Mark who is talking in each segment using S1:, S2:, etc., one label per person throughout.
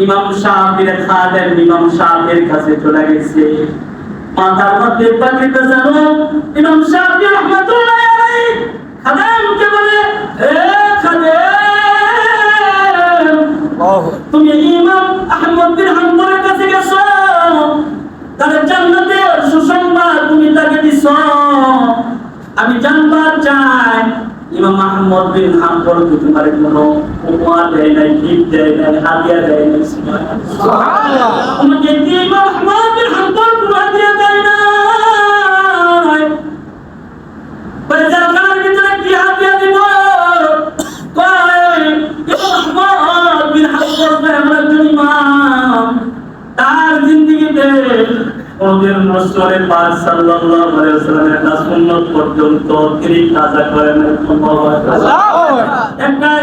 S1: ইমাম শাফির খাদেম ইমাম শাফির কাছে চলে গেছে। মাথার মধ্যে পাগড়ি পেঁচানো ইমাম শাফি রাহমাতুল্লাহ আলাইহি খাদেমকে বলে, হে খাদেম, তুমি ইমাম আহমদ বিন হাম্বলের কাছে গেছো, তার জান্নাতের সুসংবাদ তুমি তাকে দিছো। আমি জানবার চাই ইমাম আহমদ বিন হাম্বল কি তোমার কোনো উপহার দেয় নাই, গিফট দেয় নাই, হাদিয়া দেয় নাই? সুবহানাল্লাহ। তোমাকে কি ইমাম আহমদ বিন হাম্বল কোনো হাদিয়া দেয় নাই? পয়জাকার ভিতরে কি হাদিয়া দিব? কয় ইমাম আহমদ বিন হাম্বল আমার ইমাম, তার জিন্দেগিতে ওদের রাসূল পাক সাল্লাল্লাহু আলাইহি ওয়াসাল্লামের নাস সুন্নাত পর্যন্ত তিনি কাজা করেন। আল্লাহু আকবার।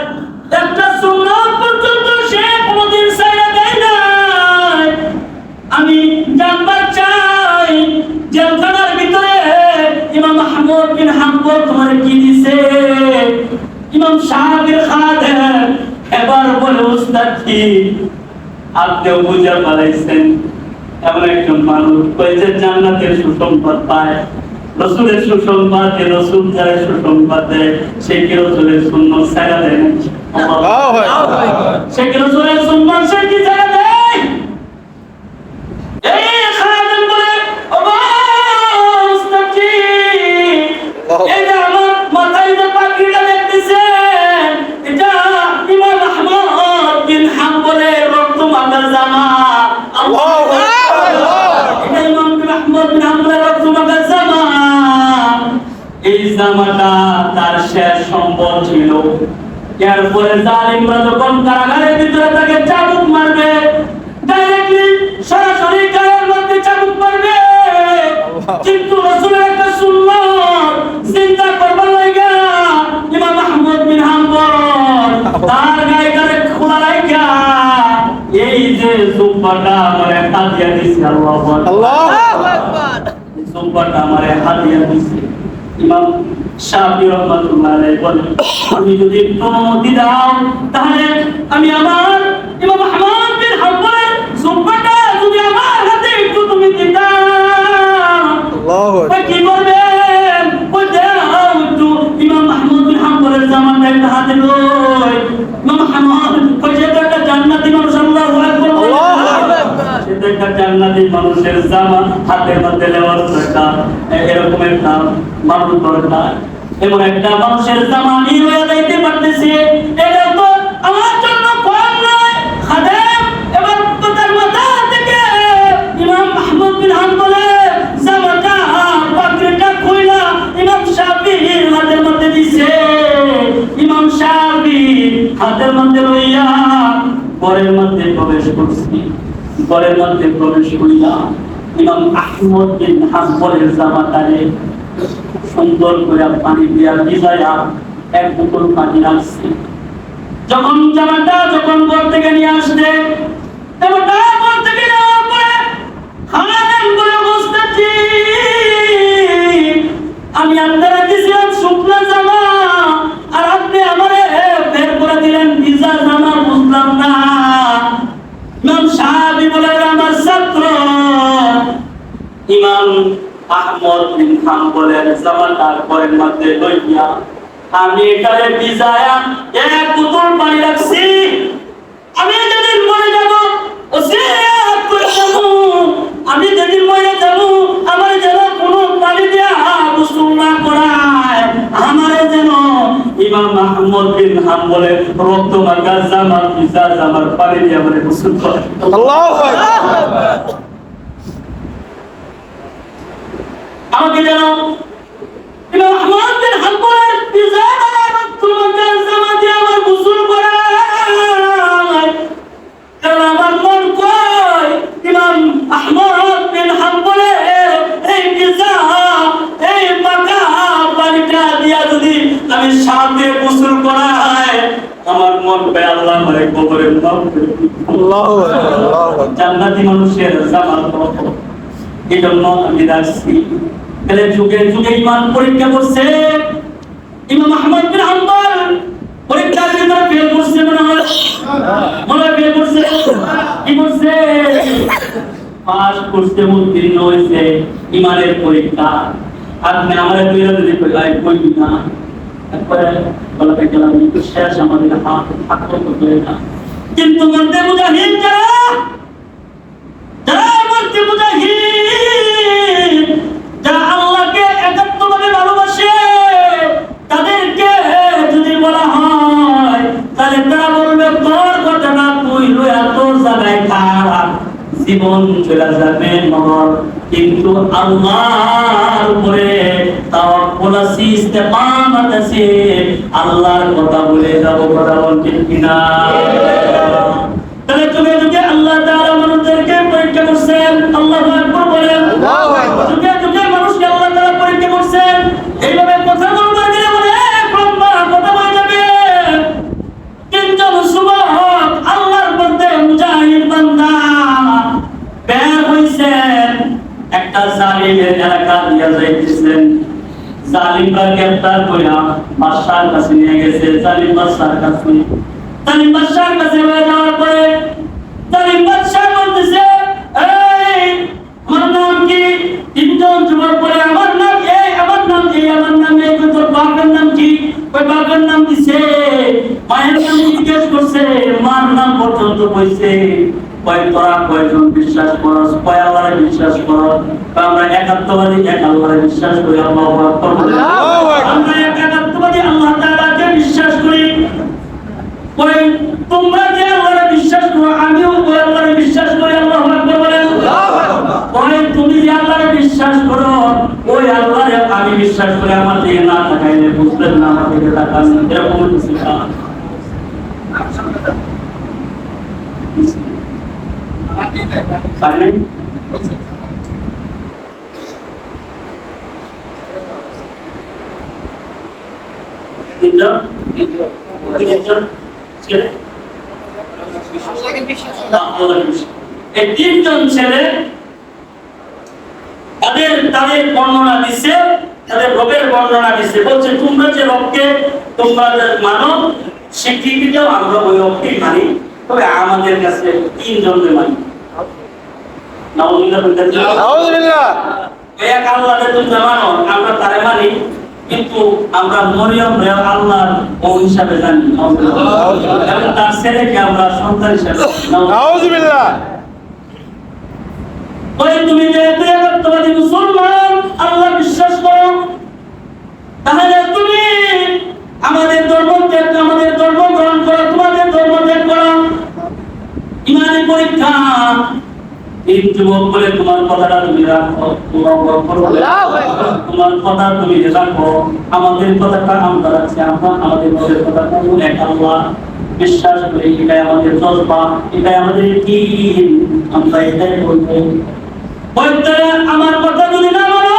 S1: একটা সুন্নাত পর্যন্ত সে কোনদিন ছাইড়া দেয় নাই। আমি জানবার চাই জেলখানার ভিতরে ইমাম আহমদ বিন হাম্বল তোমার কি দিছে? ইমাম শাফির খাদেম এবার বলে, উস্তাদ কি আপনিও বুঝে পালাইছেন? এমন একজন মানুষ কয়েছে জান্নাতের সুসংবাদ পায়, রাসূলের সুসংবাদ, রাসূল যারা সুসংবাদ দেয় সে কি রাসূলের সুন্নাত ছাড়া দেয় না? আল্লাহু আকবার। সে কি রাসূলের সুন্নাত সে কি ছাড়া দেয়? এই খাদেম বলে, ও উস্তাদ জি, এই যে আমার মাথায় যে পাগড়িটা দেখতেছেন, এটা ইমাম আহমদ বিন হাম্বলের রক্ত মাখার জামা। আল্লাহু আকবার। এই জামাটা তার শেষ সম্বল ছিল। এরপরে জালিমরা যখন কারাগারের ভিতরে তাকে চাবুক মারবে, ডাইরেক্টলি সরাসরি গায়ের মধ্যে চাবুক মারবে, কিন্তু রাসূলের একটা সুন্নাত জিন্দা করবার লাগা ইমাম আহমদ বিন হাম্বল তার গায়েটারে খোলা রাখা এই যে জুব্বাটা আমারে হাদিয়া দিছে। আল্লাহু আকবার। জুব্বাটা আমারে হাদিয়া দিছে। ইমাম শাফি রাহমাতুল্লাহ আলাইহি বলেন, আমি যদি অনুমতি দাও তাহলে আমি আমার ইমাম আহমদ বিন হাম্বলের জুব্বাটা যদি আমার হাতে একটু তুমি দিতা, আল্লাহু আকবার, কি করবেন? ওই দাও একটু ইমাম আহমদ বিন হাম্বলের জামাটা একটা হাতে লই। ইমাম আহমদ ওই যে একটা জান্নাতি মানুষ। আল্লাহু আকবার। আল্লাহু আকবার। সেটা একটা জান্নাতি মানুষের জামা হাতের মধ্যে নেওয়ার দরকার, এরকম একটা মানুষ দরকার। এমন একটা মানুষের জামা আমি হয়ে যাইতে পারতেছি, এটা তো আমার জন্য কম নয়। খাদেম এবার তার মাথা থেকে ইমাম আহমদ বিন হাম্বলের জামাটা পাগড়িটা খুইলা ইমাম শাফির হাতের মধ্যে দিছে। ইমাম শাফি হাতের মধ্যে লইয়া ঘরের মধ্যে প্রবেশ করছি। ঘরের মধ্যে প্রবেশ করিয়া ইমাম আহমদ বিন হাম্বলের জামাটারে সুন্দর করে পানি দিয়া ভিজাইয়া এক বোতল পানি রাখছি। যখন জামাটা ঘর থেকে নিয়ে আসছে, জামাটা ঘর থেকে নেওয়ার পরে খাদেম বলে, উস্তাদ জি, আমি আপনারা দিয়েছিলাম শুকনা জামা আর আপনি আমারে বের করে দিলেন ভিজা জামা, বুঝলাম না। ইমাম শাফি বলে, আমার ছাত্র ইমাম আহমদ বিন হাম্বলের জামাটা ঘরের মধ্যে লইয়া আমি এটারে ভিজায়া এক বোতল পানি রাখছি। আমি যেদিন মরে যাব, ওসিয়ত করে যাব, আমি যেদিন মরে যাব আমার যেন কোনো পানি দিয়া গোসল না করায়, আমারে যেন ইমাম আহমদ বিন হাম্বলের রক্ত মাখা জামা, ভিজা জামার পানি দিয়ে আমারে গোসল করে। আল্লাহু আকবার। আমাকে যেন ইমাম আহমদ বিন হাম্বলের ভিজা রক্ত মাখা জামা দিয়ে আমার গোসল করায়। কারণ আমার মন কয় ইমাম আহমদ বিন হাম্বলের এই ভিজা এই মাখা পানিটা দিয়া যদি আমি সাথে গোসল করাই, আমার মন কয় আল্লাহ আমারে কবরে মাফ করে দিন। আল্লাহু আকবার। জান্নাতি মানুষের জামাত এই জন্য আমি রাখছি। তাহলে যুগে যুগে ইমান পরীক্ষা করছে ইমাম আহমদ বিন হাম্বল পরীক্ষার ভিতরে ফেল করছে মনে হয় ফেল করছে কি করছে পাস করতে উত্তীর্ণ হয়েছে ইমানের পরীক্ষা আপনি আমার দুইরা যদি কইবি না একবারে বলা গেলাম কিন্তু শেষ আমাদের হাত করতে না কিন্তু মধ্যে মুজাহিদ যারা মধ্যে মুজাহিদ যারা আল্লাহকে একাত্মভাবে ভালোবাসে তাদেরকে যদি বলা হয় তাহলে তারা বলবে তোর কথাটা তুই লইয়া তোর জায়গায় থাক জীবন চলে যাবে মগর কিন্তু আল্লাহর উপরে তাওয়াক্কুল আছে ইস্তেকামত আছে আল্লাহর কথা বলে যাব কথা বলতে কিনা তাহলে যুগে যুগে আল্লাহ তাআলা মানুষদেরকে পরীক্ষা করছেন আল্লাহু আকবার বলেন আল্লাহু আকবার যুগে যুগে মানুষকে আল্লাহ তাআলা পরীক্ষা করছেন এইভাবে কথা বলবার গেলে অনেক লম্বা কথা বলে যাবে তিনজন যুবক আল্লাহর পথে মুজাহিদ বান্দা বের হইছেন একটা জালিমের এলাকা দিয়া যাইতেছেন জালিমরা গ্রেফতার কইরা বাদশার কাছে নিয়ে গেছে জালিম বাদশার কাছে হয়ে যাওয়ার পরে জালিম বাদশা বলতেছে এই আমার নাম কি তিনজন যুবক বলে আমার নাম এই আমার নাম এই আমার নাম এই তোর বাবার নাম কি ওই বাবার নাম দিছে মায়ের নাম জিজ্ঞেস করছে মার নাম পর্যন্ত কইছে কয় তোরা কয়জন বিশ্বাস করস কয় আল্লাহরে বিশ্বাস করস আমরা একাত্মবাদী এক আল্লাহরে বিশ্বাস করি আল্লাহু আকবার আমরা একাত্মবাদী আল্লাহ তাআলাকে বিশ্বাস করি কই তোমরা যে আল্লাহরে বিশ্বাস করো আমিও ওই আল্লাহরে বিশ্বাস করি আল্লাহু আকবার বলেন আল্লাহু আকবার কই তুমি যে আল্লাহরে বিশ্বাস করো ওই আল্লাহরে আমি বিশ্বাস করি আমার দিকে না তাকাইলে বুঝবেন না আমার দিকে তাকান এরকম কিছু না পারেন তিনজন এই তিনজন ছেলে তাদের বর্ণনা দিচ্ছে তাদের রবের বর্ণনা দিচ্ছে বলছে তোমরা যে রবকে তোমরা মানো স্বীকৃতি দাও আমরা ওই রবকে মানি তবে আমাদের কাছে তিনজনকে মানি এক আল্লাহকে তোমরা মানো আমরা তারে মানি কিন্তু আমরা মরিয়ম আল্লাহর ও হিসাবে জানি এবং তার ছেলেকে আমরা সন্তান হিসাবে নাউযুবিল্লাহ ওই তুমি যে একাত্মবাদী মুসলমান আল্লাহ বিশ্বাস করো তাহলে তুমি আমাদের ধর্ম গ্রহণ করো তোমাদের ধর্ম ত্যাগ করো ইমানি পরীক্ষা এই যুবক বলে তোমার কথাটা তুমি রাখো তোমার কথা তুমি রাখো আমাদের কথাটা আমরা রাখছি আমরা আমাদের কথাটা এক আল্লাহ বিশ্বাস করি এটাই আমাদের জজবা এটাই আমাদের দিন আমরা এটাই বলবো আমার কথা যদি না মানো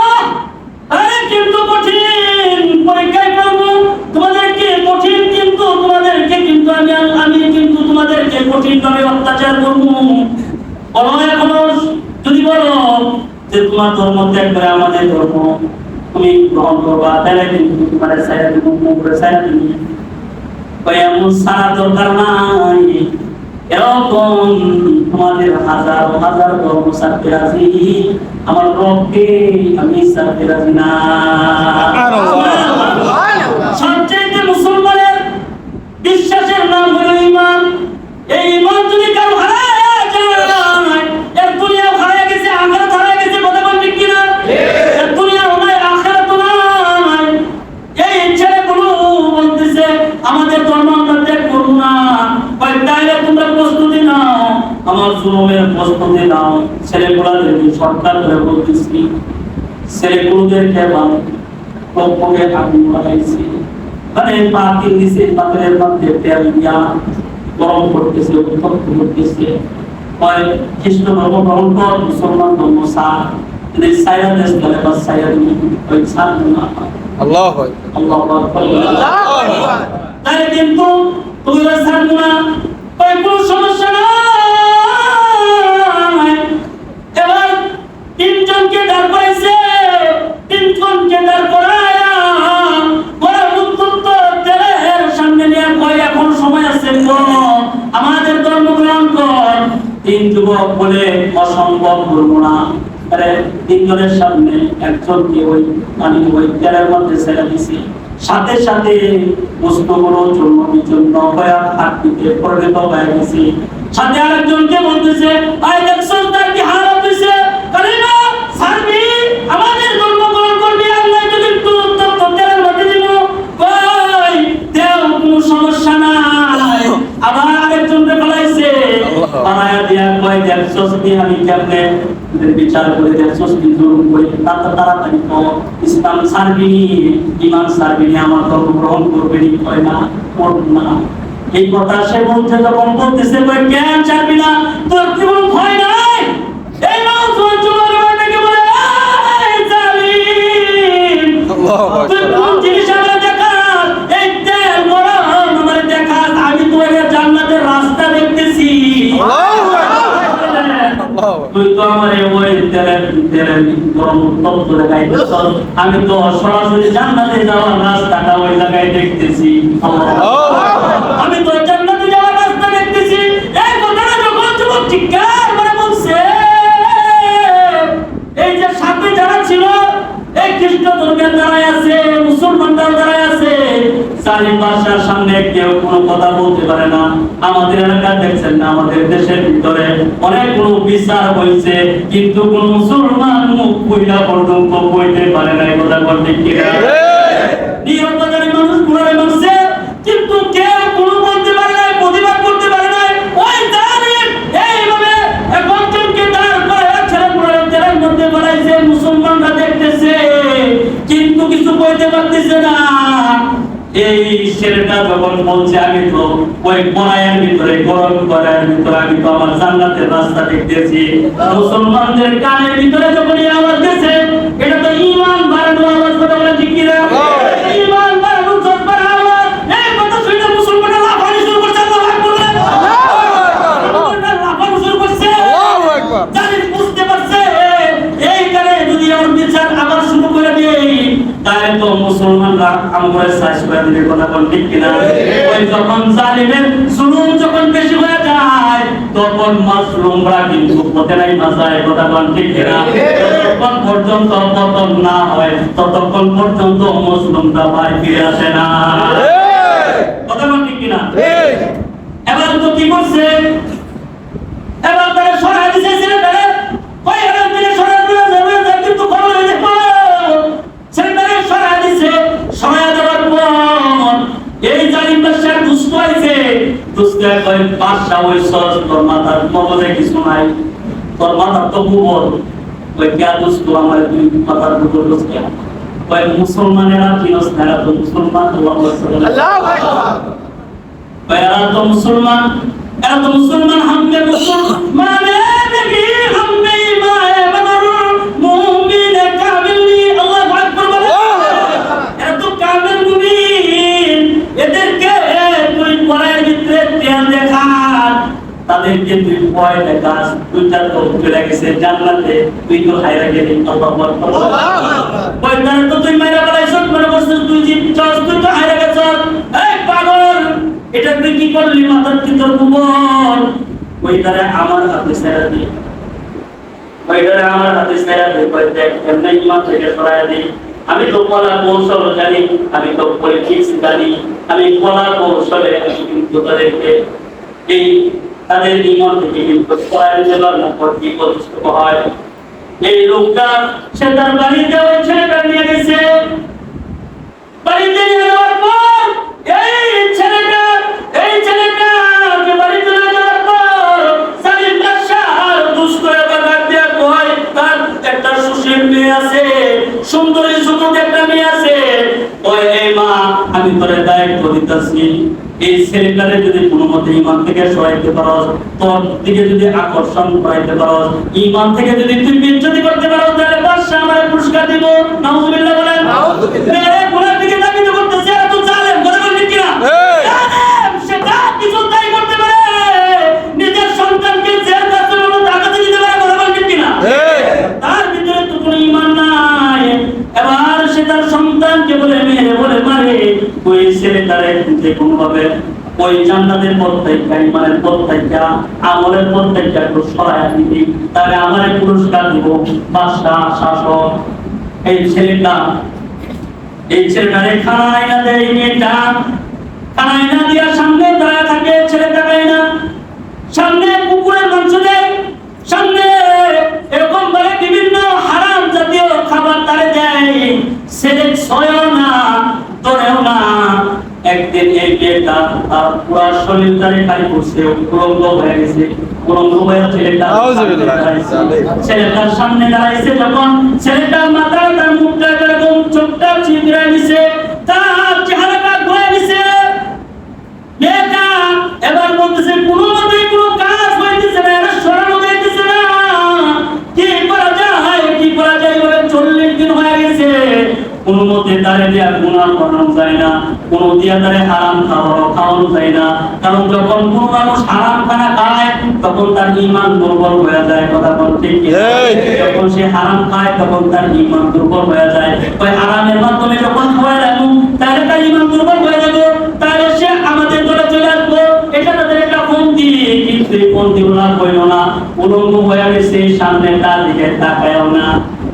S1: আরে কিন্তু কঠিন পরীক্ষায় করবো তোমাদেরকে কঠিন কিন্তু তোমাদেরকে কিন্তু আমি কিন্তু তোমাদেরকে কঠিন ভাবে অত্যাচার করবো বলো এখনো যদি বলো যে তোমার ধর্ম ত্যাগ করে আমাদের ধর্ম তুমি গ্রহণ করবা তাহলে কিন্তু তোমার সাইয়া তুমি মুখে সাইয়া তুমি এমন সারা দরকার নাই এরকম তোমাদের হাজার হাজার ধর্ম ছাড়তে রাজি আমার রবকে আমি ছাড়তে রাজি না সবচেয়ে মুসলমানের বিশ্বাসের নাম হলো ঈমান এই ঈমান যদি কারো হারায় যায় এর দুনিয়া হারায় গেছে আখিরাত হারায় গেছে কথা বল ঠিক কিনা এর দুনিয়া নাই আখিরাত নাই এই ছেলেগুলো বলতেছে আমাদের ধর্ম আমরা ত্যাগ করব না ভাই তাইলে তোমরা প্রস্তুতি নাও আমার জুলুমের প্রস্তুতি নাও ছেলেগুলোদেরকে সরকার করে বলতেছি ছেলেগুলোদেরকে কপকে আগুন লাগাইছি মানে পাতিল নিচে পাতিলের মধ্যে তেল দিয়া গরম করতেছে উত্তপ্ত করতেছে হয় খ্রিস্ট ধর্ম গ্রহণ কর মুসলমান ধর্ম সার যদি সাইরা দেশ বলে বা সাইরা তুমি ওই সার না আল্লাহু আকবার আল্লাহু আকবার তাই কিন্তু তুমি সার না ওই কোনো সমস্যা নাই এবার তিনজনকে দাঁড় করাইছে তিনজনকে দাঁড় করায়া ওরা উত্তপ্ত তেলের সামনে নিয়ে তিন যুবক বলে অসম্ভব করবো না, আরে তিনজনের সামনে একজনকে ওই তেলের মধ্যে ছেড়ে দিছি, সাথে সাথে বস্তুগুলো চূর্ণ বিচূর্ণ হয়ে হাঁটতে পরিণত হয়ে গেছে। সাথে আরেকজনকে বলতেছে, আই দেখছো তার কি হারাপ হয়েছে, কালিমা ছাড়বি, আমাদের ধর্ম গ্রহণ করবি, আল্লাহ যদি একটু উত্তপ্ত তেলের মধ্যে দিব, কই দেও, কোনো সমস্যা নাই। আবার আরেকজনকে বলাইছে, বানায়া দিয়া কয় দেখছো কি আমি কেমনে বিচার করে দেখছো কি জুলুম করে, তাড়াতাড়ি তো ইসলাম ছাড়বি, ঈমান ছাড়বি, আমার ধর্ম গ্রহণ করবি, কয় না করব না। এই কথা সে বলছে, যখন বলতেছে কই কেন ছাড়বি না, তোর কি কোনো ভয় নাই? এই নওজোয়ান যুবকটাকে বলে, এই জালিম, তুই কোন জিনিস আমার দেখাস, এই তেল গরম আমার দেখাস, আমি তো এর জান্নাতের রাস্তা দেখতেছি। তুই তো আমার ওই তেলের গরম উত্তপ্ত দেখাইতেছ, আমি তো সরাসরি জান্নাতে যাওয়ার রাস্তাটা ওই জায়গায় দেখতেছি। আমি তো জান্নাতে যাওয়ার রাস্তা দেখতেছি। এই কথাটা যখন যুবক চিৎকার করে বলছে, এই যে সাথে যারা ছিল, এই খ্রিস্ট ধর্মের যারা আছে, মুসলমানরা যারা আছে, সারি বাসার সামনে কেউ কোনো কথা বলতে পারে না। আমাদের এলাকা দেখছেন না, আমাদের দেশের ভিতরে অনেকগুলো বিচার হয়েছে, কিন্তু কোন মুসলমান মুখ খুইলা পর্যন্ত বইতে পারে না। এই কথা বলতে কি নিহতকারী মানুষ পুরাই মারছে, কিন্তু কেউ কোনো বলতে পারে না, প্রতিবাদ করতে পারে না। ওই জালিম এইভাবে একজনকে দাঁড় করে ছেড়ে পুরাই তেলের মধ্যে বাড়াইছে, মুসলমানরা দেখতেছে কিন্তু কিছু বলতে পারতেছে না। এই ছেলেটা যখন বলছে, আমি তো ওই কড়াইয়ের ভিতরে, গরম কড়াইয়ের ভিতরে আমি তো আমার জান্নাতের রাস্তা দেখতেছি, মুসলমানদের কানের ভিতরে যখন এই আওয়াজ দিয়েছে, এটা তো ঈমান বাড়ানো আওয়াজ। কথা বলে ঠিক কি না? ঈমান বাড়ানো জোরদার আওয়াজ। এই কথা শুনে মুসলমানরা লাফানো শুরু করছে, আল্লাহু আকবার বলে, মুসলমানরা লাফানো শুরু করছে। আল্লাহু আকবার। জালিম বুঝতে পারছে এইখানে যদি আমার বিচার আবার শুরু করে দেই, তাই তো মুসলমানরা আমরে সাইজ করে দিবে। কথা বল ঠিক কিনা? ওই যখন জালিমের জুলুম যখন বেশি হয়ে যায়, তখন মাসলুমরা কিন্তু পথে নাই বাঁচায়। কথা বল ঠিক কিনা? যতক্ষণ পর্যন্ত পতন না হয়, ততক্ষণ পর্যন্ত মুসলমানরা বাড়ি ফিরে আসে না। কথা বল ঠিক কিনা? এবার তো কি করছে, এবার তারা সরাই দিছে ছেলেটারে, কই এবার দিনে সরাই দিলে যাবে, কিন্তু খবর হয়ে যাবে, ছেলেটারে সরাই দিছে। সরাই দেওয়ার পর এই জালিম বাদশা দুষ্ট হয়েছে, দুষ্ট কয় বাদশা ওই সস, তোর মাথার মগজে কিছু নাই, তোর মাথার তো গোবর, ওই কে দুষ্ট আমার দুই মাথার গোবর দুষ্ট, ওই মুসলমানেরা কিনস না, এরা তো মুসলমান। আল্লাহু আকবার। এরা তো মুসলমান, এরা তো মুসলমান, হামদে মুসলমানে নবী হামদে মায়ে বদর মুমিনে কামিলি। আল্লাহু আকবার বলে, এরা তো কামিল মুমিন। এদেরকে তুই পরের ভিতরে ধ্যান দেখা, তাদেরকে তুই ভয় দেখাস, দুইটা তো চলে গেছে জান্নাতে, তুই তো হায়রা গেলি। আল্লাহু আকবার। পয়দারে তো তুই মাইরা বলাইছ, মনে করছিস তুই জিতছস, তুই তো হায়রা গেছস। এই পাগল, এটা তুই কি করলি? মাথার ভিতর গোবর, ওইটারে আমার হাতে ছেড়ে দে, ওইটারে আমার হাতে ছেড়ে দে। কই দেখ এমনি ইমান থেকে সরায় দে। আমি তো কলা কৌশল জানি, আমি তো পলিটিক্স জানি, আমি কলা কৌশলে আমি কিন্তু তাদেরকে এই তাদের ইমান থেকে কিন্তু সরায় দিতে পারলাম। কি প্রতিষ্ঠিত হয় এই লোকটা, সে তার বাড়িতে ওই ছেলেটা নিয়ে গেছে। বাড়িতে নিয়ে যাওয়ার পর এই ছেলেটা যে বাড়িতে নিয়ে যাওয়ার পর জালিম বাদশা দুষ্ট এবার ডাক দিয়া কয়, তার একটা সুশীল মেয়ে আছে, সুন্দরী যুবক একটা মেয়ে আছে, ওই এই মা আমি তোরে দায়িত্ব দিতেছি, এই ছেলেটারে যদি কোনো মতে ঈমান থেকে সরাইতে পারো, তোর দিকে যদি আকর্ষণ করাইতে পারো, ঈমান থেকে যদি তুই বিচ্যুতি করতে পারো, তাহলে বাদশা আমারে পুরস্কার দিব। নাউজুবিল্লাহ বলেন। মেরে গুনার দিকে তাকিয়ে করতেছে, এত জালেম। কথা বল ঠিক কিনা? জালেম সেটা কিছু তাই করতে পারে, নিজের সন্তানকে জেল কাজের মতো ডাকাতি দিতে পারে। কথা বল ঠিক কিনা? তার ভিতরে তো কোনো ঈমান নাই। এবার সে তার সন্তানকে বলে মেরে বলে মারে, ওই ছেলেটারে যে কোনোভাবে ওই জান্নাতের প্রত্যেকটা ইমানের প্রত্যেকটা আমলের প্রত্যেকটা একটু সরাইয়া দিবি, তাহলে আমার পুরস্কার দিব বাদশাহ শাসক। এই ছেলেটারে খানায় না দেয়, মেয়েটা খানায় না দিয়া সামনে দাঁড়ায় থাকে, ছেলে তাকায় না, সামনে কুকুরের মাংস দেয়, সামনে এরকম ভাবে বিভিন্ন হারাম জাতীয় খাবার তারে দেয়, ছেলে ছয়ও না তোরেও না। একদিন এই মেয়েটা তার পুরা শরীর তারে খালি করছে, উলঙ্গ হয়ে গেছে, উলঙ্গ হয়ে ছেলেটার সামনে দাঁড়াইছে, যখন ছেলেটার মাথা তার মুখটা এরকম চোখটা ছিদ্রে দিছে, তার চেহারাটা ঘুরে দিছে, মেয়েটা এবার বলতেছে কোনো মতেই কোনো কাজ হইতেছে না, এটা সরানো যাইতেছে না, কি করা যায় কি করা যায়, বলে 40 দিন হয়ে গেছে, কোনো মতে তারে দিয়া গুনাহ করানো যায় না, কোনো দিয়া তারে হারাম খাওয়ানো যায় না। কারণ যখন কোনো মানুষ হারাম খানা খায় তখন তার ঈমান দুর্বল হয়ে যায়, কথা বলতে ঠিক কি? যখন সে হারাম খায় তখন তার ঈমান দুর্বল হয়ে যায়। ওই হারামের মাধ্যমে যখন হয়ে যাবো তাহলে তার ঈমান দুর্বল হয়ে যাবে, তাহলে সে আমাদের দলে চলে আসবো, এটা তাদের একটা বন্দি। কিন্তু এই বন্দি ওরা কইল না, উলঙ্গ হয়ে গেছে, সামনে তার দিকে তাকায়ও না।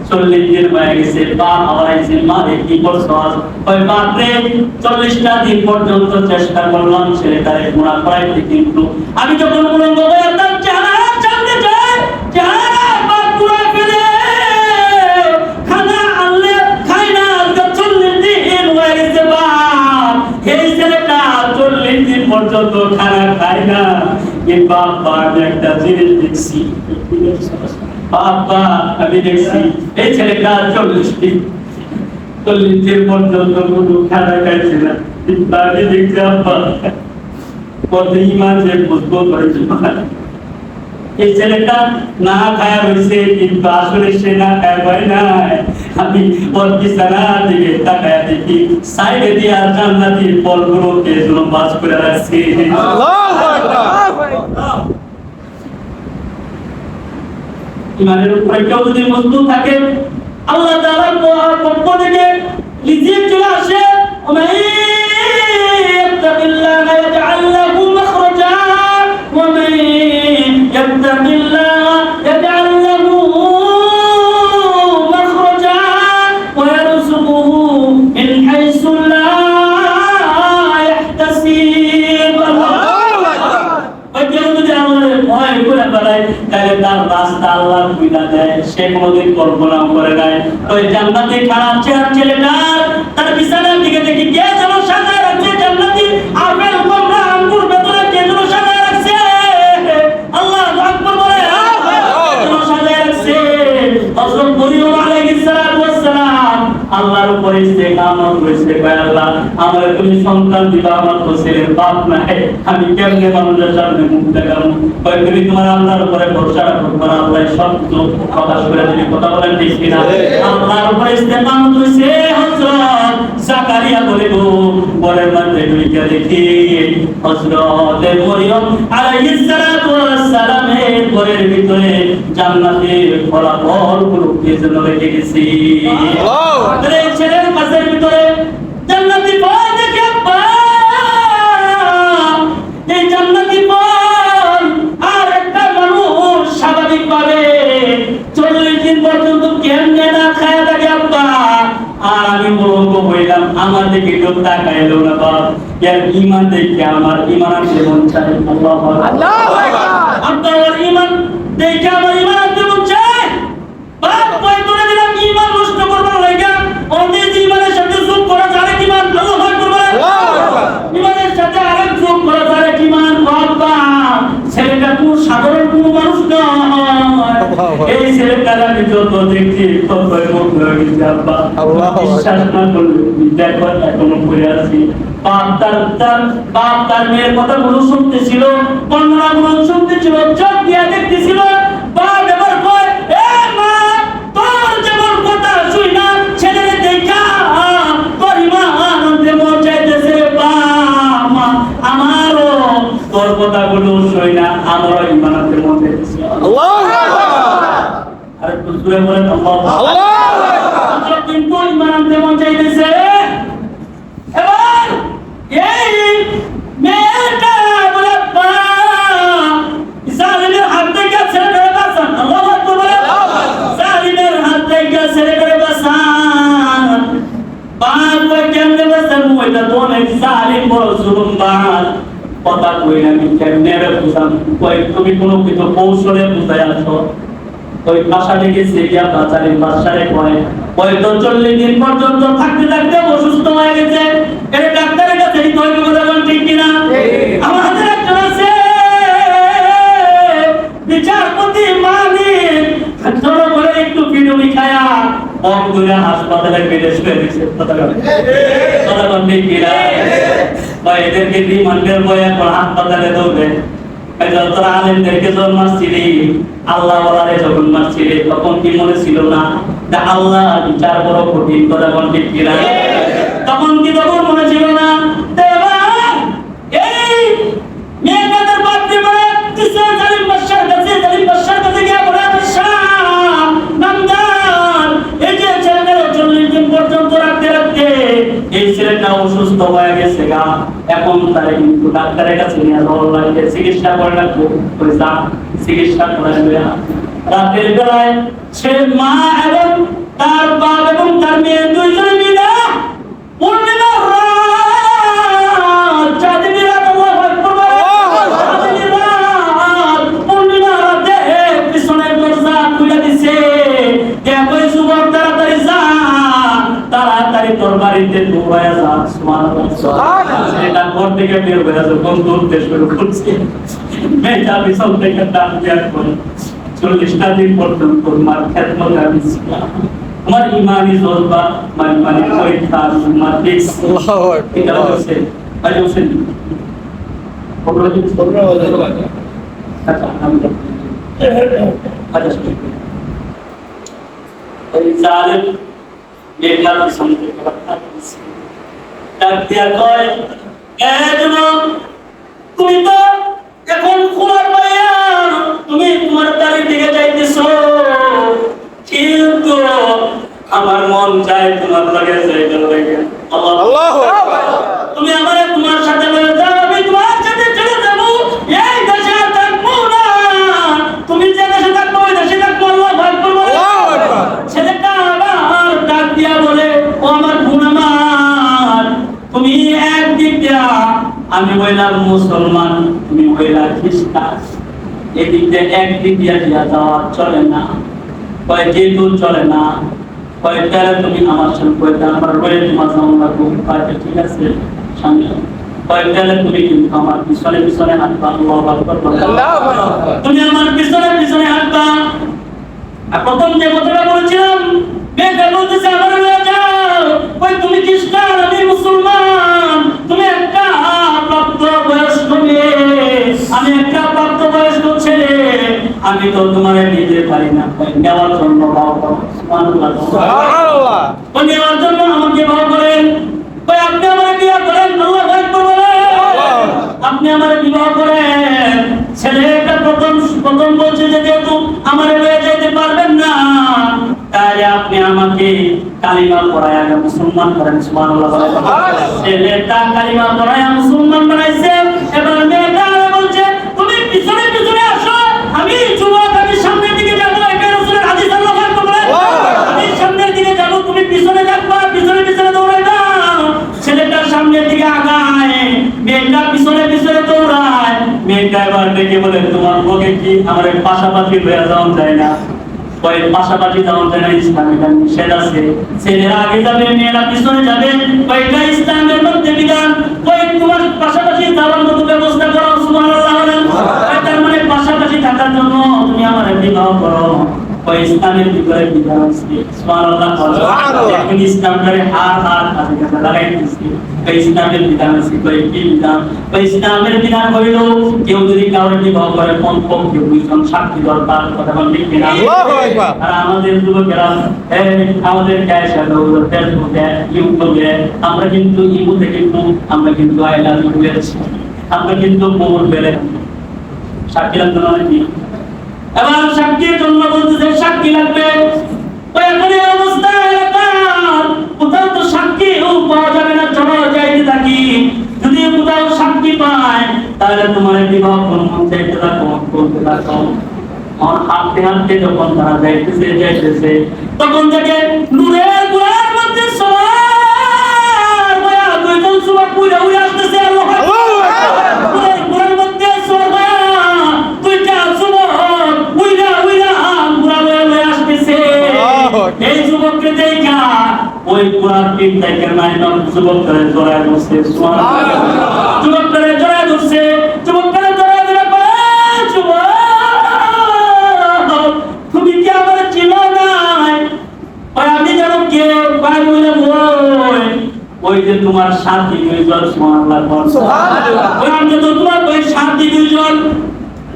S1: 40 দিন হয়ে গেছে, বাপ হারাইছে, মারে কি করছো? ওই বাপরে 40টা দিন পর্যন্ত চেষ্টা করলাম ছেলেটারে গুনাহ করাইতে, কিন্তু আমি যখন উলঙ্গ হয়ে তার চেহারার সামনে যাই, চেহারা বাপ পুরা ফেলে খানা আনলে খাই না, 40 দিন হয়ে গেছে বাপ, এই ছেলেটা 40 দিন পর্যন্ত খানা খায় না। কিন্তু বাপ আমি একটা জিনিস দেখছি, বাবা আমি দেখছি এই ছেলেটা 40 দিন পর্যন্ত কোনো খানা খাইছে না, কিন্তু আমি দেখছি আব্বা কত ঈমান যে মজবুত হয়েছে। এই ছেলেটা না খায়া রয়েছে, কিন্তু আসলে সে না খায় হয় না। আমি ওর বিছানার দিকে তাকায়া দেখি সাইডে দিয়ে জান্নাতি ফলগুলোকে বাস করে রাখছে। ইমানের উপরে কেউ যদি মজবুত থাকে, আল্লাহ তাআলার পক্ষ থেকে রিজিক চলে আসে, ইয়াত্তাকিল্লাহ ইয়াজআল লাহু মাখরাজা ওয়া মান ইয়াত্তাকিল্লাহ ইয়াজআল লাহু মাখরাজা ওয়া ইয়ারযুকুহু মিন হাইসু লা ইয়াহতাসিব। ওই কেউ যদি আল্লাহর ভয় করে বেড়ায় তাহলে তার রাস্তা আল্লাহ খুলে দেয়, সে কোনোদিন কল্পনা করে নাই। ওই জান্নাতে খারাপ ছেলেটা তার বিছানার দিকে দেখি কে যেন সাজায় রাখছে, জান্নাতি আপেল কমলা আঙ্গুর ভেতরে কে যেন সাজায় রাখছে, আল্লাহু আকবার বলে যেন সাজায় রাখছে। হযরত মরিয়ম আলাইহিস সালাতু ওয়াস সালাম আল্লাহর উপরে ইস্তেকামত করেছে, কয় আল্লাহ আমারে তুমি সন্তান দিবা, আমার তো ছেলের বাপ নাই, আমি কেমনে মানুষের সামনে মুখ দেখাবো? কয় তুমি তোমার আল্লাহর উপরে ভরসা রাখো, তোমার আল্লাহ সব কিছু প্রকাশ করে দিবে, কথা বলেন ঠিক কিনা? আল্লাহর উপরে ইস্তেকামত করেছে হযরত জাকারিয়া বলে গো বলের মধ্যে ঢুকে দেখি হযরত মরিয়ম আলাইহিস সালাতু ওয়াস সালামের ঘরের ভিতরে জান্নাতের ফলাফলগুলো কে যেন রেখে গেছে। এই ছেলের কাছের ভিতরে জান্নাতি ফল দেখে আব্বা, এই জান্নাতি ফল আর একটা মানুষ স্বাভাবিক ভাবে 40 দিন পর্যন্ত কেমনে না খায় থাকে আব্বা, আর আমি উলঙ্গ হইলাম, আমার দিকে কেউ তাকাইলো না বাপ, এর ঈমান দেখে আমার ঈমান আসে মন চায়, আল্লাহু আকবার, আব্বা ওর ঈমান দেখে আমার ঈমান আসে মন চায়। বাপ কই করে দিলাম ঈমান নষ্ট করবার লাগা, অনেক ঈমানের সাথে যোগ করা যায় কি মান, আল্লাহু আকবার, ঈমানের সাথে আরেক যোগ করা যায় কি মান। বাবা ছেলেটা কোনো সাধারণ কোনো মানুষ নয়, এই ছেলেটার আমি যত দেখছি ততই মুখ লাগিয়েছে আব্বা, বিশ্বাস না করলে দেখো এখনো পড়ে আছি। বাপ তার মেয়ের কথাগুলো শুনতেছিল, বর্ণনাগুলো শুনতেছিল, চোখ দিয়ে দেখতেছিল। বাপ এবার কয় এ মা তোর যেমন কথা শুই না ছেলেরে দেখা তোর ঈমান আনতে মন চাইতেছে, বাপ আমারও তোর কথাগুলো শুই না আমারও ঈমান আনতে মন চাইতেছে। আল্লাহু আকবার, আরে তো জোরে বলেন আল্লাহু আকবার, কিন্তু ঈমান আনতে মন চাইতেছে। এবার এই মেয়েটা ওইটা তো অনেক জালিম বড় জুলুমবাজ কথা কই আমি কেমনে বুঝাম কই তুমি কোনো কিছু কৌশলে বুঝাই আছো ওই ভাষা থেকে সিরিয়া বাজারের ভাষায় কয় হয়তো 40 দিন পর্যন্ত থাকতে থাকতে অসুস্থ হয়ে গেছে এই ডাক্তারের কাছে এই কই কথা বল ঠিক কিনা আমাদের একজন আছে বিচারপতি মালিক জোর করে একটু বিড়ি খায়া বন্ধুরা হাসপাতালে বেডে শুয়ে দিয়েছে কথা বল ঠিক কিনা ভাই এদেরকে রিমান্ডের বয়ে হাসপাতালে দৌড়ে তোরা আলেমদেরকে যখন মারছিলি আল্লাহ ওয়ালারে যখন মারছিলি তখন কি মনে ছিল না যে আল্লাহ বিচার বড় কঠিন কথা বল ঠিক কিনা তখন কি তখন মনে ছিল না এই মেয়েটাদের বাপকে বলে জালিম বাদশার কাছে গিয়ে বলে নামদার এই যে ছেলেটা 40 দিন পর্যন্ত রাখতে রাখতে এই ছেলেটা অসুস্থ হয়ে গেছে গা এখন তারা কিন্তু ডাক্তারের কাছে নিয়ে যাওয়া লাগে চিকিৎসা করে রাখবো চিকিৎসা করে রাতের বেলায় সে মা এবং তার বাপ এবং তার মেয়ে দুইজন মিলে পূর্ণিমা রাত চাঁদনি রাত পূর্ণিমা রাতে পিছনের দরজা খুলে দিছে দেখো যুবক তাড়াতাড়ি যা তাড়াতাড়ি তোর বাড়িতে দৌড়ায় যা সেটা ঘর থেকে বের হয়ে যখন দৌড়তে শুরু করছে মেয়েটা পিছন থেকে ডাক দেওয়ার পরে 40টা দিন পর্যন্ত মার খেদমত আমি ছিলাম আমার ইমানি জজবা মানে পরীক্ষা আমার ফিক্স এটা হচ্ছে ভাই হোসেন আচ্ছা আমি এই জালেম মেয়েটার পিছন থেকে ডাক দিয়া কয় তুমি তো এখন খোলার পাইয়া তুমি তোমার বাড়ির দিকে যাইতেছো কিন্তু আমার মন চায় তোমার লাগে যাইতে লাগে আল্লাহু আকবার তুমি আমারে তোমার সাথে লয়ে যাও আমি তোমার সাথে চলে যাব এই দেশে থাকবো না তুমি যে দেশে থাকবো ওই দেশে থাকবো আল্লাহু আকবার ছেলেটা আবার ডাক দিয়া বলে ও আমার বোন আমার তুমি একদিক দিয়া আমি হইলাম মুসলমান তুমি হইলা খ্রিস্টান এদিক দিয়ে একদিক দিয়া দিয়া যাওয়া চলে না কয় যেহেতু চলে না কয় তাহলে তুমি আমার সঙ্গে কয়টা আমার রয়ে তোমার আমরা খুব পাইতে ঠিক আছে সামনে কয় তাহলে তুমি কিন্তু আমার পিছনে পিছনে হাঁটবা আল্লাহু আকবার তুমি আমার পিছনে পিছনে হাঁটবা প্রথম যে কথাটা বলেছিলাম মেয়েটা বলতেছে আমার রয়ে যাও কয় তুমি খ্রিস্টান আমি মুসলমান তুমি একটা প্রাপ্ত বয়স্ক মেয়ে আমি একটা প্রাপ্ত বয়স্ক ছেলে আমি তো তোমার নিতে পারি না নেওয়ার জন্য নেওয়ার জন্য আমাকে ভাব করেন আপনি আমার বিবাহ করেন আপনি আমার বিবাহ করেন ছেলেটা প্রথম বলছে যে যেহেতু আমার হয়ে যেতে পারবেন না তাই আপনি আমাকে কালিমা পড়ায় আগে মুসলমান করেন সুবহানাল্লাহ ছেলেটা কালিমা পড়ায় মুসলমান বানাইছে এবার মেয়েটা বলছে তুমি পিছনে পিছনে আসো আমি যুবক আমি সামনের দিকে যাব এটা রাসূলের হাদিস আল্লাহ পাক বলে আমি সামনের দিকে যাব তুমি পিছনে যাবা পিছনে পিছনে দৌড়াইবা ছেলেটা সামনের দিকে আগায় মেয়েটা পিছনে পিছনে দৌড়ায় মেয়েটা এবার দেখে বলে তোমার বউকে কি আমার পাশাপাশি হয়ে যাওয়া যায় না ওই পাশাপাশি যাওয়া যায় না ইসলামের নিষেধ আছে ছেলেরা আগে যাবে মেয়েরা পিছনে যাবে ওইটা ইসলামের মধ্যে বিধান ওই তোমার পাশাপাশি যাওয়ার মতো ব্যবস্থা করো সুবহানাল্লাহ তার মানে পাশাপাশি থাকার জন্য তুমি আমার বিবাহ করো ওই ইসলামের ভিতরে বিধান আছে সুবহানাল্লাহ এখন ইসলামটারে হাত কাছে কাছে লাগাই দিয়েছে ওই ইসলামের বিধান আছে ওই কি বিধান ওই ইসলামের বিধান হইল কেউ যদি কাউকে বিবাহ করে কমপক্ষে দুইজন সাক্ষী দরকার কথা বলতে কি না আল্লাহু আকবার আর আমাদের যুবকেরা আমাদের ক্যাশে লোক ফেসবুকে ইউটিউবে আমরা কিন্তু ইমুতে কিন্তু আমরা কিন্তু আই লাভ ইউ বলেছি আমরা কিন্তু মোর বেলে সাক্ষী লাগবে না কি এবার সাক্ষীর জন্য বলতেছে সাক্ষী লাগবে ওই এখন এই অবস্থায় কোথাও তো সাক্ষী পাওয়া যাবে না চলো যাইতে থাকি যদি কোথাও সাক্ষী পায় তাহলে তোমার বিবাহ কোন চাইতে থাকো করতে থাকো আর হাঁটতে হাঁটতে যখন তারা যাইতেছে তখন থেকে নূরের গুহার মধ্যে সবার দুইজন এই যুবককে দেখা ওই পুরান তিন থেকে নাইন যুবকদের জড়ায় ধরছে, যুবকদের জড়ায় ধরছে, যুবকদের জড়ায় ধরে যুবক তুমি কি আমার চিনো নাই? আমি জানো কে? ওই যে তোমার সাথী দুইজন, সুবহানাল্লাহ, আমি তো তোমার ওই সাথী দুইজন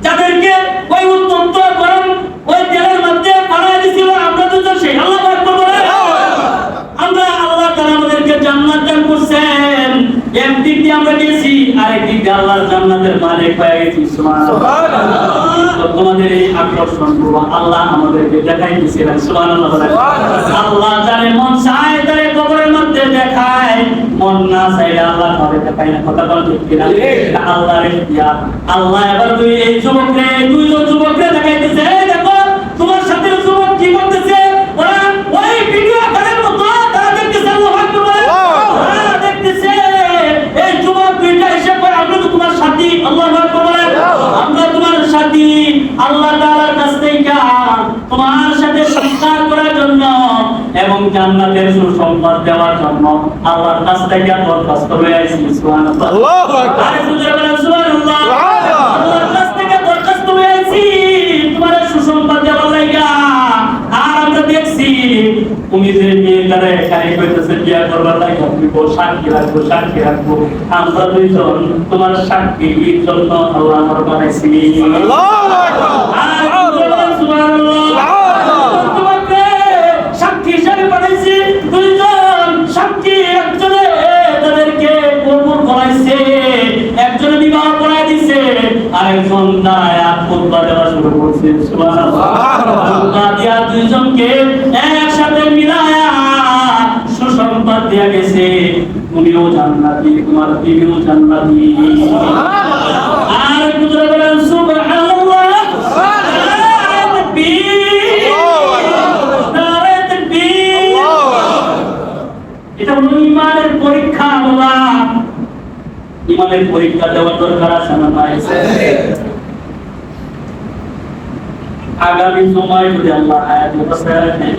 S1: যাদেরকে ওই উত্তপ্ত গরম ওই তেলের মধ্যে পাড়ায় দিছিল, আমরা তো সেই আল্লাহ পাক বলে আমরা আল্লাহ তাআলা আমাদেরকে জান্নাত দান করছেন। একদিক দিয়ে আমরা গেছি, আরেকদিক দিয়ে আল্লাহর জান্নাতের মালিক হয়ে গেছি, সুবহানাল্লাহ। তোমাদের এই আকর্ষণ আল্লাহ আমাদেরকে দেখাই দিয়েছিলেন, সুবহানাল্লাহ। আল্লাহ যারে মন চায় তারে কবরের মধ্যে দেখায়, মন না চাইলে আল্লাহ কাউকে দেখায় না। কথা বল ঠিক কিনা? আল্লাহর ইখতিয়ার। আল্লাহ এবার দুই এই যুবকরে, দুইজন যুবকরে দেখাইতেছে, এই দেখো তোমার সাথে যুবক কি করতেছে, ওরা ওই ভিডিও করার মতো তারা দেখতেছে, আল্লাহু আকবার, ওরা দেখতেছে এই যুবক দুইটা এসে কয় আমরা তো তোমার সাথী, আল্লাহু আকবার, আমরা তোমার সাথী। আল্লাহ তাআলার কাছ থেকে তোমার সাথে সংসার করার জন্য এবং জান্নাতের সুসংবাদ দেওয়ার জন্য আল্লাহর কাছ থেকে দরখাস্ত হয়ে আইছি, সুবহানাল্লাহ, আল্লাহু আকবার, আরে বুঝে বলেন সুবহানাল্লাহ, আল্লাহর কাছ থেকে দরখাস্ত হয়ে আইছি তোমার সুসংবাদ দেওয়ার লাগা। আর আমরা দেখছি তুমি যে মেয়েটারে এখানে কইতেছে বিয়া করবার লাগা, তুমি সাক্ষী রাখবো, সাক্ষী রাখবো, আমরা দুইজন তোমার সাক্ষীর জন্য আল্লাহ আমার বানাইছি, আল্লাহু আকবার, সুবহানাল্লাহ, তোমাকে সাক্ষী হিসেবে বানাইছি। দুইজন সাক্ষী, একজনে তাদেরকে কবুল করাইছে, একজনে বিবাহ করাই দিছে, আরেকজন দাঁড়ায় খুতবা দেওয়া শুরু করছে, সুবহানাল্লাহ। খুতবা দিয়া দুইজনকে একসাথে মিলায়া সুসংবাদ দিয়া গেছে, তুমিও জান্নাতি, তোমার বিবিও জান্নাতি। আর কুদরা বলেন সুবহানাল্লাহ, এটা হলো ইমানের পরীক্ষা। বাবা, ইমানের পরীক্ষা দেওয়ার দরকার আছে না নাই? আগামী সময় যদি আল্লাহ হায়াত বাঁচায় রাখেন,